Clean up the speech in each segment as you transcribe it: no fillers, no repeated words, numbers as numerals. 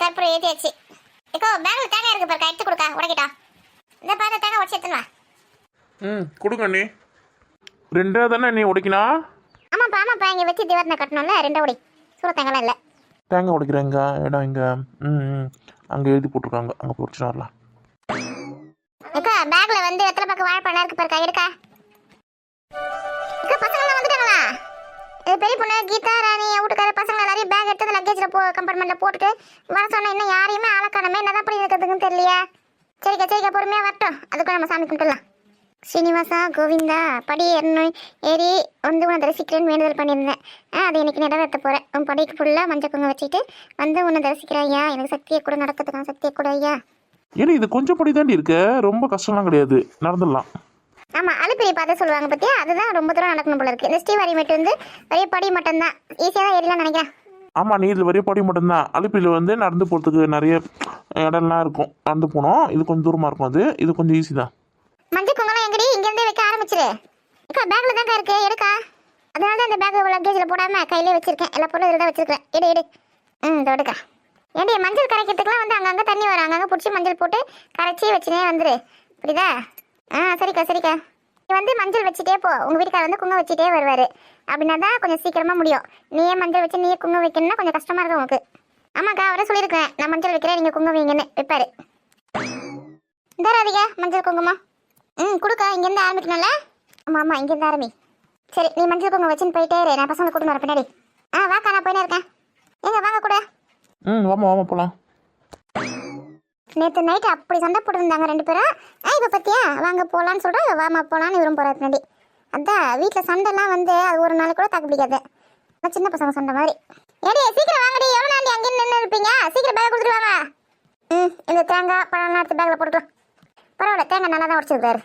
கற்பூரம் ஏற்றியாச்சு. ஏக்கோ பேங்கில் தேங்காய் இருக்கு பாருக்கா, எடுத்து கொடுக்கா உடைக்கிட்டா. இந்த பார்த்து தேங்காய் உடச்சி எடுத்துன்னு வா. கொடுங்க அண்ணி. ரெண்டா தானே நீ உடைக்கினா? ஆமாப்பா இங்கே வச்சு திவாரனை கட்டணும்ல, ரெண்டா உடை. சூட தேங்காய்லாம் இல்லை. தேங்காய் உடைக்கிறேங்க இடம் இங்கே. அங்கே எழுதி போட்டிருக்காங்க, அங்கே போட்டு வரலாம். ஏக்கா பேக்கில் வந்து எத்தனை பக்கம் வாழைப்பழம் இருக்கு பாருக்கா, எடுக்கா. ஏக்கா பசங்களாம் வந்துட்டாங்களா? இது பெரிய பொண்ணு கீதா ராணி வீட்டுக்கார பசங்க எல்லாரையும் பேக் எடுத்து லக்கேஜில் கம்பார்ட்மெண்ட்டில் போட்டுட்டு வர சொன்ன. இன்னும் யாரையுமே ஆளக்கானமே என்னதான் பண்ணி இருக்கிறதுக்குன்னு தெரியலையா? சரிக்கா பொறுமையாக வரட்டும், அதுக்கும் நம்ம சாமி கும்பிட்டுலாம். ஸ்ரீனிவாசா கோவிந்தா படி ஏறி வந்து உன்னை தரிசிக்கிறேன்னு வேண்டுதல் பண்ணியிருந்தேன். அது இன்னைக்கு நிறைவேற்ற போகிறேன். உன் படிக்கு ஃபுல்லாக மஞ்சள் குங்க வச்சுட்டு வந்து உன்னை தரிசிக்கிறேன் ஐயா. எனக்கு சக்தியை கூட நடக்கிறதுக்கான சக்தியை கூட ஐயா. ஏன்னா இது கொஞ்சம் படி தாண்டி இருக்கு, ரொம்ப கஷ்டம்லாம் கிடையாது, நடந்துடலாம். ஆமாம் அழுப்பிரி பார்த்து சொல்லுவாங்க பற்றி, அதுதான் ரொம்ப தூரம் நடக்கணும் போல இருக்குது. இந்த ஸ்ரீவாரி மட்டும் வந்து வரைய படி மட்டும்தான், ஈஸியாக தான் ஏறலாம் நினைக்கிறேன். ஆமாம் நீ இதில் வரைய படி மட்டும்தான். அழுப்பியில் வந்து நடந்து போகிறதுக்கு நிறைய இடம்லாம் இருக்கும், நடந்து போனோம். இது கொஞ்சம் தூரமாக இருக்கும், இது கொஞ்சம் ஈஸி தான். மஞ்சள் குங்கெல்லாம் எங்கடி இங்கேருந்தே வைக்க ஆரம்பிச்சிரு. அக்கா பேக்கில் தான்க்கா இருக்கு, எடுக்கா. அதனால தான் இந்த பேக் லக்கேஜில் போடாமல் கையிலே வச்சிருக்கேன். எல்லா பொருளும் இதில் தான் வச்சிருக்கேன். எடு இந்த எடுக்கா. ஏண்டி மஞ்சள் கரைக்கிறதுக்குலாம் வந்து அங்கங்கே தண்ணி வரும், அங்கங்கே பிடிச்சி மஞ்சள் போட்டு கரைச்சி வச்சுனே வந்துரு, புரியுதா? சரிக்கா நீ வந்து மஞ்சள் வச்சுட்டே போ. உங்கள் வீட்டுக்காரர் வந்து குங்க வச்சுட்டே வருவார். அப்படின்னா தான் கொஞ்சம் சீக்கிரமாக முடியும். நீயே மஞ்சள் வச்சு நீயே குங்க வைக்கணும்னா கொஞ்சம் கஷ்டமாக இருக்கும் உனக்கு. ஆமாக்கா அவரை சொல்லியிருக்கேன், நான் மஞ்சள் வைக்கிறேன் நீங்கள் குங்க வைங்கன்னு வைப்பார். இந்த ராதிகா மஞ்சள் குங்குமம் கொடுக்கா. இங்கேருந்து ஆரம்பிக்கணும்ல? ஆமாம் இங்கேருந்து ஆரம்பி. சரி நீ மஞ்சள் குங்குமம் வச்சுன்னு போயிட்டே இரு, நான் பசங்களை கூட்டின்னு வர பின்னாடி. வாக்கா நான் போயினே இருக்கேன். வாங்க கூட. வாமா போகலாம். நேற்று நைட்டு அப்படி சண்டை போட்டுருந்தாங்க ரெண்டு பேரும். இப்போ பத்தியா வாங்க போகலான்னு சொல்கிறேன். வாமா போகலான்னு இவரும் போகிறாரு பின்னாடி. அதான் வீட்டில் சண்டைலாம் வந்து அது ஒரு நாளைக்கு கூட தாக்கு பிடிக்காது. சின்ன பசங்க சண்டை மாதிரி. ஏடி சீக்கிரம் வாங்கடி, எவ்வளோ நாண்டி அங்கே நின்று இருப்பீங்க? சீக்கிரம் பேக் கொடுத்துட்டு வாங்க. இந்த தேங்காய் பழம்லாம் எடுத்து பேக்கில் போட்டுக்கலாம். பரவாயில்ல தேங்காய் நல்லா தான் உடச்சிருக்காரு.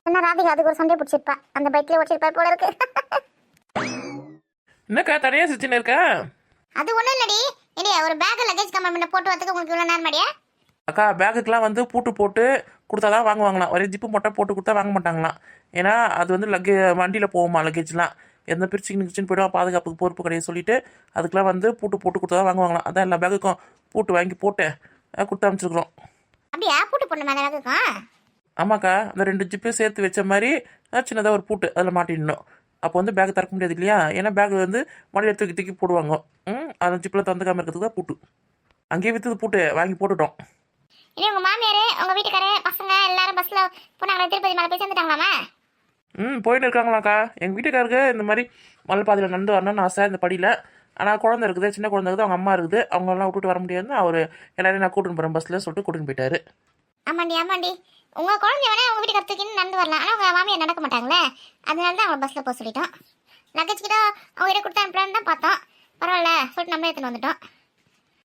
என்ன ராதிகா அதுக்கு ஒரு சண்டையை பிடிச்சிருப்பா, அந்த பைக்கில் உடச்சிருப்பா போல இருக்கு. என்னக்கா தனியாக சிச்சின்னு இருக்க? அது ஒன்றும் இல்லடி. இல்லையா ஒரு பேக் லக்கேஜ் கம்பார்ட்மெண்ட்டில் போட்டு வரதுக்கு உங்களுக்கு இவ்வளோ நேரம் மாடியா? அக்கா பேக்குக்கெலாம் வந்து பூட்டு போட்டு கொடுத்தா தான் வாங்குவாங்களாம், ஒரே ஜிப்பு மட்டும் போட்டு கொடுத்தா வாங்க மாட்டாங்களாம். ஏன்னா அது வந்து வண்டியில் போகுமா லக்கேஜ்லாம், எந்த பிரிச்சுன்னு போய்டும், பாதுகாப்புக்கு பொறுப்பு கிடையாது சொல்லிட்டு அதுக்கெலாம் வந்து பூட்டு போட்டு கொடுத்தா தான் வாங்குவாங்களாம். அதான் எல்லா பேக்குக்கும் பூட்டு வாங்கி போட்டு கொடுத்து அமைச்சிருக்கிறோம். அப்படியா பூட்டு போடணும் மேலே பேக்குக்கும்? ஆமாக்கா அந்த 2 ஜிப்பையும் சேர்த்து வச்ச மாதிரி சின்னதாக ஒரு பூட்டு அதில் மாட்டிடணும். அப்போ வந்து பேக் திறக்க முடியாது இல்லையா? ஏன்னா பேக் வந்து மடியில் தூக்கி போடுவாங்க. அந்த ஜிப்பில் திறந்துக்காமல் இருக்கிறதுக்கு தான் பூட்டு. அங்கேயே விற்று பூட்டு வாங்கி போட்டுட்டோம். இல்லை உங்கள் மாமியார் உங்கள் வீட்டுக்காரரு பசங்க எல்லாரும் பஸ்ஸில் போனாங்களா? திருப்பதி மலை போய் சேர்ந்துட்டாங்களாமா? போயிட்டு இருக்காங்களாக்கா. எங்கள் வீட்டுக்காருக்கு இந்த மாதிரி மலை பாதையில் நடந்து வரணும்னு ஆசை இந்த படியில். ஆனால் குழந்தை இருக்குது, சின்ன குழந்தை இருக்குது, அவங்க அம்மா இருக்குது, அவங்களெல்லாம் விட்டுட்டு வர முடியாதுன்னு அவர் எல்லாரையும் நான் கூட்டின்னு போகிறேன் பஸ்ஸில் சொல்லிட்டு கூட்டின்னு போயிட்டாரு. ஆமாண்டி உங்கள் குழந்தை வேணா உங்கள் வீட்டுக்கு தூக்கின்னு நடந்து வரலாம். ஆனால் உங்கள் மாமியார் நடக்க மாட்டாங்களே, அதனால தான் அவங்க பஸ்ஸில் போக சொல்லிட்டோம். லக்கேஜ் கிட்ட அவங்க கிட்ட கொடுத்தா அனுப்பலான்னு தான் பார்த்தோம். பரவாயில்ல சொல்லிட்டு நம்மளே எடுத்துன்னு வந்துட்டோம்.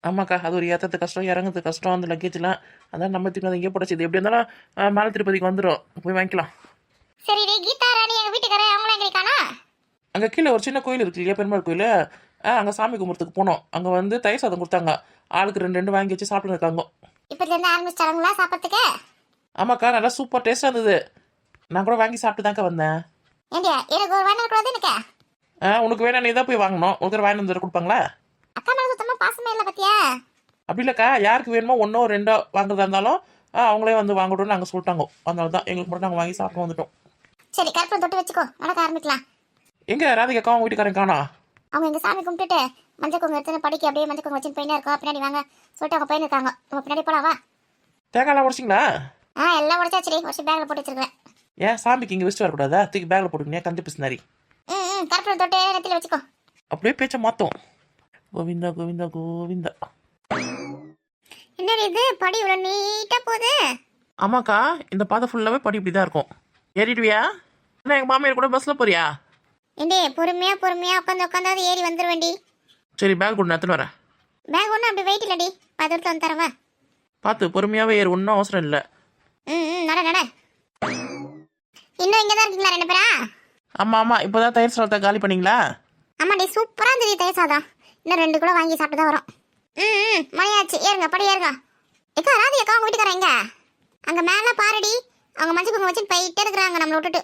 ஆமாக்கா அது ஒரு ஏற்றது கஷ்டம் இறங்குறது கஷ்டம் அந்த லக்கேஜ்லாம். அதான் நம்ம திருப்பி இங்கே போடச்சு. எப்படி இருந்தாலும் மேலே திருப்பதிக்கு வந்துடும், போய் வாங்கிக்கலாம். சரி கீதா ராணி எங்கள் வீட்டுக்காரர் அவங்களும் எங்கே இருக்கானா? அங்கே கீழே ஒரு சின்ன கோயில் இருக்கு இல்லையா, பெருமாள் கோயில். அங்கே சாமி கும்பிட்றதுக்கு போனோம். அங்கே வந்து தயிர் சாதம் கொடுத்தாங்க, ஆளுக்கு 2 வாங்கி வச்சு சாப்பிட்டு இருக்காங்க. இப்போலேருந்து ஆரம்பிச்சிட்டாங்களா சாப்பிட்றதுக்கு? ஆமாக்கா நல்லா சூப்பர் டேஸ்ட்டாக இருந்தது. நான் கூட வாங்கி சாப்பிட்டு தான்க்கா வந்தேன். ஏண்டியா எனக்கு ஒரு வாங்கி கூடாது எனக்கு? உனக்கு வேணா நீ தான் போய் வாங்கணும், உனக்கு வாங்கி வந்து கொடுப்பாங்களா? அக்கா மேலே சுத்தமாக பாசமே இல்லை பத்தியா? அப்படி இல்லைக்கா, யாருக்கு வேணுமோ 1 2 வாங்குறதா இருந்தாலும் அவங்களே வந்து வாங்கணும்னு நாங்கள் சொல்லிட்டாங்க. அதனால தான் எங்களுக்கு மட்டும் நாங்கள் வாங்கி சாப்பிட்டு வந்துட்டோம். சரி கருப்பில் தொட்டு வச்சுக்கோ, நடக்க ஆரம்பிக்கலாம். எங்கே ராதிகாக்கா அவங்க வீட்டுக்காரன் காணா? அவங்க எங்கள் சாமி கும்பிட்டுட்டு மஞ்சள் குங்கு எடுத்து படிக்க அப்படியே மஞ்சள் குங்கு வச்சுன்னு போயினே இருக்கோம். பின்னாடி வாங்க சொல்லிட்டு அவங்க போயிருக்காங்க. நம்ம பின்னாடி போலாம் வா. தேங்காய்லாம் உடச்சிங்களா? எல்லாம் உடச்சாச்சுடி, உடச்சி பேக்கில் போட்டு வச்சிருக்கேன். ஏன் சாமிக்கு இங்கே வச்சுட்டு வரக்கூடாதா? தூக்கி பேக்கில் போட்டுக்கினே கந்து பிசினாரி. கருப்பில் தொட்டு நெத்தியில் வச்சுக்கோ. அப்படியே பேச்ச மாத்தோம். கோவிந்தா கோவிந்தா கோவிந்தா. என்னடி இது படி இவ்வளோ நீட்டாக போகுது? ஆமாக்கா இந்த பாதை ஃபுல்லாகவே படி இப்படி தான் இருக்கும். ஏறிடுவியா? என்ன எங்கள் மாமியார் கூட பஸ்ஸில் போறியா? ஏண்டி பொறுமையாக உட்காந்து ஏறி வந்துடுவேண்டி. சரி பேக் கொண்டு எடுத்துன்னு வரேன். பேக் ஒன்றும் அப்படி வெயிட் இல்லடி, 10 நிமிஷத்தில் வந்து தரவா. பார்த்து பொறுமையாகவே ஏறு, ஒன்றும் அவசரம் இல்லை. நட இன்னும் இங்கே தான் இருக்கீங்களா 2 பேரா? ஆமாம் இப்போ தான் தயிர் சாதத்தை காலி பண்ணிங்களா? ஆமாடி சூப்பராக இருந்தது தயிர் சாதம். இன்னும் 2 கூட வாங்கி சாப்பிட்டு தான் வரோம். மணியாச்சு, ஏறுங்க படி ஏறுங்க. ஏக்கா ராதி அக்கா உங்கள் வீட்டுக்காரன் எங்க? அங்கே மேலே பாருடி, அவங்க மஞ்சள் குங்குமம் வச்சுட்டு போயிட்டே இருக்கிறாங்க நம்மளை விட்டுட்டு.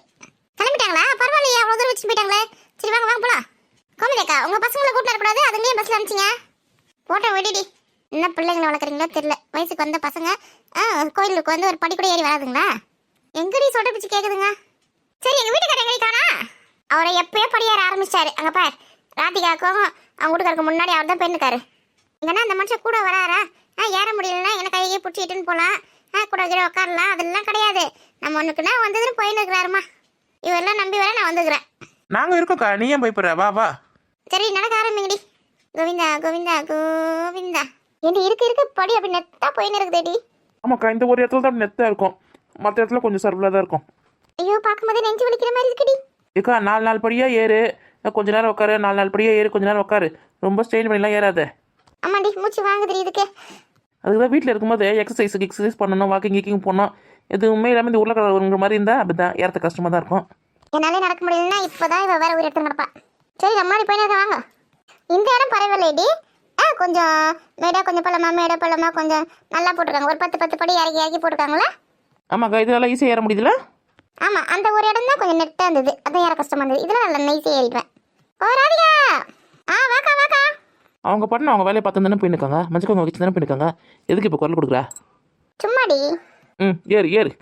கிளம்பிட்டாங்களா? பரவாயில்லையே அவ்வளோ தூரம் வச்சுட்டு போயிட்டாங்களே. சரி வாங்க போலாம். கோமதி அக்கா உங்கள் பசங்களை கூட்டிட்டு வரக்கூடாது, அதுலேயே பஸ்ஸில் அனுப்பிச்சிங்க. போட்டோம் விடுடி, என்ன பிள்ளைங்களை வளர்க்குறீங்களோ தெரியல. வயசுக்கு வந்த பசங்க கோயிலுக்கு வந்து ஒரு படி கூட ஏறி வராதுங்களா? எங்கடி சொல்ற பிச்சு கேக்குதுங்க. சரி, எங்க வீட்டுக்காரர் எங்கடி காணா? அவரை எப்பயோ படி ஏற ஆரம்பிச்சிட்டாரு. அங்க பார், ராதிகாக்கும் அவங்க வீட்டுக்காருக்கு முன்னாடி அவர் தான் பெண்ணுக்காரு. இங்கன்னா அந்த மனுஷன் கூட வராரா? ஏற முடியலன்னா என்ன கையை பிடிச்சிட்டுன்னு போலாம், கூட கீழே உட்காரலாம். அதெல்லாம் கிடையாது. நம்ம ஒண்ணுக்குன்னா வந்ததுன்னு போயின்னு இருக்கிறாருமா. இவரெல்லாம் நம்பி வர நான் வந்துக்கிறேன். நாங்கள் இருக்கோம்க்கா, நீ ஏன் பயப்படுற? வா வா. சரி, நடக்க ஆரம்பிங்கடி. கோவிந்தா கோவிந்தா கோவிந்தா. ஏண்டி இருக்கு படி அப்படி நெத்தா போயின்னு இருக்குதேடி. ஆமாக்கா, இந்த ஒரு இடத்துல தான் நெத்தாக இருக்கும், மற்ற இடத்துல கொஞ்சம் சர்வலாக தான் இருக்கும். ஐயோ, பார்க்கும்போதே நெஞ்சு வலிக்கிற மாதிரி இருக்குடி. ஏக்கா 4 படியாக ஏறு, கொஞ்ச நேரம் உட்காரு. 4 படியாக ஏறு, கொஞ்ச நேரம் உட்காரு. ரொம்ப ஸ்ட்ரெயின் பண்ணிலாம் ஏறாத. ஆமாண்டி, மூச்சு வாங்குது இதுக்கு. அதுக்கு தான் வீட்டில் இருக்கும்போது எக்ஸசைஸ் பண்ணணும், வாக்கிங் போகணும். எதுவுமே இல்லாமல் இந்த உருளைக்கிழங்குற மாதிரி இருந்தால் அப்படி தான் ஏறது கஷ்டமாக தான் இருக்கும். என்னாலே நடக்க முடியலன்னா இப்போதான் இவ வேற ஒரு இடத்துல நடப்பா. சரி, நம்ம முன்னாடி போயின்னு வாங்க. இந்த இடம் பரவாயில்லைடி. கொஞ்சம் மேடா, கொஞ்சம் பள்ளமா கொஞ்சம் நல்லா போட்டிருக்காங்க. ஒரு 10 படி இறக்கி போட்டிருக்காங்களா? ஆமாக்கா, இதெல்லாம் ஈஸியாக ஏற முடியுதுல்ல? ஆமாம், அந்த ஒரு இடம் தான் கொஞ்சம் நெட்டாக இருந்தது, அதான் ஏற கஷ்டமாக இருந்தது. இதெல்லாம் நல்லா நைஸாக ஏறிடுவேன். ஓ ராதிகா, வாக்கா. அவங்க பண்ண அவங்க வேலையை பார்த்து தானே போயிருக்காங்க, மஞ்சள் வச்சு தானே போயிருக்காங்க. எதுக்கு இப்போ குரல் கொடுக்குறா? சும்மாடி. ஏறு.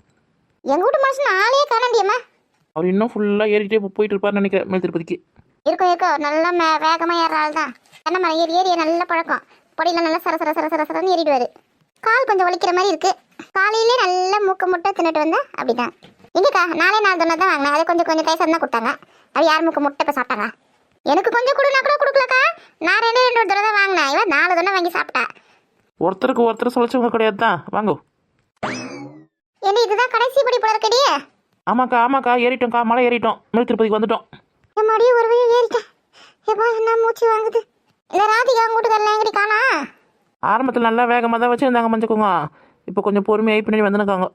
எங்கள் வீட்டு மனுஷன் ஆளே காணண்டியம்மா. அவர் இன்னும் ஃபுல்லாக ஏறிட்டே போயிட்டு இருப்பார்னு நினைக்கிறேன் மேல் திருப்பதிக்கு. இருக்கும் நல்லா வேகமாக ஏற ஆள் தான். என்ன மரம் ஏறி நல்ல பழக்கம். பொடியில் நல்லா சரசரன்னு ஏறிடுவார். கால் கொஞ்சம் வலிக்கிற மாதிரி இருக்கு. காலையிலே நல்லா மூக்க முட்டை தின்னுட்டு வந்தேன். அப்படிதான். எங்கக்கா 4 தொண்ணை தான் வாங்கினேன். அது கொஞ்சம் கைசம் தான் கொடுத்தாங்க. அது யார் மூக்க முட்டை இப்போ சாப்பிட்டாங்க? எனக்கு கொஞ்சம் கொடுனா கூட கொடுக்கலக்கா. நான் 2 தடவை தான் வாங்கினேன். இவன் 4 தொண்ணை வாங்கி சாப்பிட்டா. ஒருத்தருக்கு ஒருத்தர் சொல்லிச்சவங்க கிடையாது தான். வாங்க. என்ன இதுதான் கடைசி படி போல இருக்கடி? ஆமாக்கா ஏறிட்டோம்க்கா, மலை ஏறிட்டோம், மேல் திருப்பதிக்கு வந்துட்டோம். என் மடியும் ஒரு வழியும் ஏறிட்டேன். எப்பா என்ன மூச்சு வாங்குது. இல்லை ராதிகா கூட்டுக்காரலாம் எங்கடி காணா? ஆரம்பத்தில் நல்லா வேகமாக தான் வச்சுருந்தாங்க மஞ்சக்குங்க. இப்போ கொஞ்சம் பொறுமையாகி பின்னாடி வந்துருக்காங்க.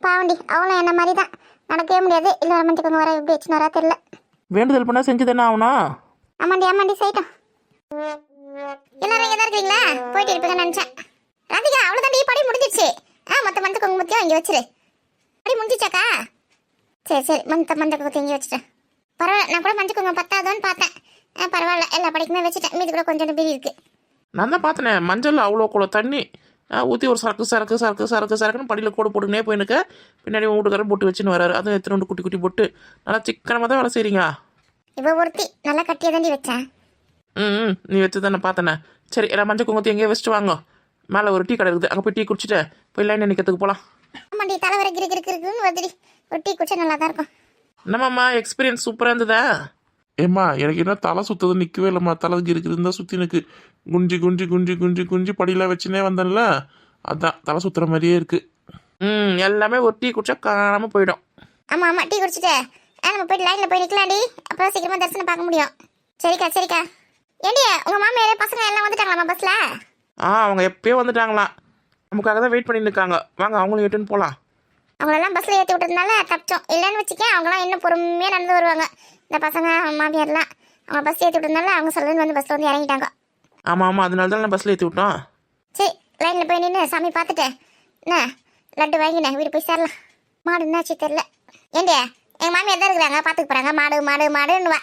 பாவண்டி, அவளும் என்ன மாதிரி தான். நடக்கவே முடியாது. இல்லை மஞ்சக்குங்க வர எப்படி வச்சுன்னு வரா தெரியல. வேண்டுதல் பண்ணால் செஞ்சு தானே ஆகணும். ஆமாண்டி செய்யட்டும். எல்லாரும் இங்கே தான் இருக்கீங்களா? போயிட்டு இருப்பீங்கன்னு நினச்சேன். ராதிகா அவ்வளோதாண்டி, படி முடிஞ்சிடுச்சு. மொத்த மஞ்சள் குங்குமத்தையும் இங்கே வச்சிரு. படி முடிஞ்சிச்சாக்கா? சரி, மஞ்சள் குங்குமத்தை இங்கே வச்சுட்டேன். பரவாயில்ல, நான் கூட மஞ்சள் குங்குமம் பத்தாதோன்னு பார்த்தேன். பரவாயில்ல, எல்லா படிக்குமே வச்சுட்டேன். மீது கூட கொஞ்சம் பெரிய இருக்கு. நான் தான் பார்த்தேனே, மஞ்சள் அவ்வளோ தண்ணி ஊற்றி ஒரு சரக்குன்னு படியில் கூட போட்டுக்கினே போயினுக்க. பின்னாடி வீட்டுக்காரர் போட்டு வச்சுன்னு வராரு. அதுவும் எத்தனை குட்டி போட்டு நல்லா சிக்கனமாக தான் வேலை செய்கிறீங்க. இவ ஒருத்தி நல்லா கட்டியாக தாண்டி வச்சேன். நீ வச்சு தானே பார்த்தேனே. சரி, எல்லாம் மஞ்சள் குங்குமத்தை எங்கேயே வச்சுட்டு வாங்க. மேலே ஒரு டீ கடை இருக்குது, அங்கே போய் டீ குடிச்சிட்டு போய் லைன் நிற்கிறதுக்கு போகலாம். ஆமாண்டி, தலைவரை கிருக்குன்னு வந்துடி. ஒரு டீ குடிச்சா நல்லா தான் இருக்கும். என்னம்மா எக்ஸ்பீரியன்ஸ் சூப்பராக இருந்ததா? ஏம்மா எனக்கு என்ன தலை சுத்தது நிற்கவே இல்லைம்மா. தலை இருக்குதுன்னு தான் சுற்றி எனக்கு குஞ்சு படியெலாம் வச்சுனே வந்தேன்ல, அதான் தலை சுற்றுற மாதிரியே இருக்குது. எல்லாமே ஒரு டீ குடிச்சா காணாமல் போயிடும். ஆமாம், டீ குடிச்சிட்டு நம்ம போய் லைனில் போய் நிற்கலாண்டி. அப்போ சீக்கிரமாக தரிசனம் பார்க்க முடியும். சரிக்கா. ஏண்டி உங்கள் மாமியார் பசங்க எல்லாம் வந்துட்டாங்களாம்மா பஸ்ஸில்? அவங்க எப்பயோ வந்துட்டாங்களாம். நமக்காக தான் வெயிட் பண்ணிட்டு இருக்காங்க. வாங்க, அவங்களும் ஏட்டுன்னு போகலாம். அவங்களெல்லாம் பஸ்ஸில் ஏற்றி விட்டதுனால தப்பிச்சோம். இல்லைன்னு வச்சுக்க, அவங்களாம் இன்னும் பொறுமையாக நடந்து வருவாங்க. இந்த பசங்க மாமியார்லாம் அவங்க பஸ் ஏற்றி விட்டதுனால அவங்க சொல்லுன்னு வந்து பஸ்ஸில் வந்து இறங்கிட்டாங்க. ஆமாம், அதனால தான் நான் பஸ்ஸில் ஏற்றி விட்டோம். சரி, லைனில் போய் நின்று சாமி பார்த்துட்டு என்ன லட்டு வாங்கினேன், வீடு போய் சேரலாம். மாடு என்னாச்சு தெரில. ஏண்டி எங்கள் மாமியார் தான் இருக்கிறாங்க, பார்த்துக்க போகிறாங்க. மாடுன்னுவா.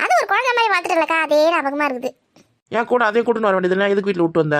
அது ஒரு குழந்தை மாதிரி பார்த்துட்டு இல்லக்கா, அதே ஞாபகமாக இருக்குது. ஏன் கூட அதே கூட்டுன்னு வர வேண்டியதுன்னா எதுக்கு வீட்டில் விட்டு வந்த?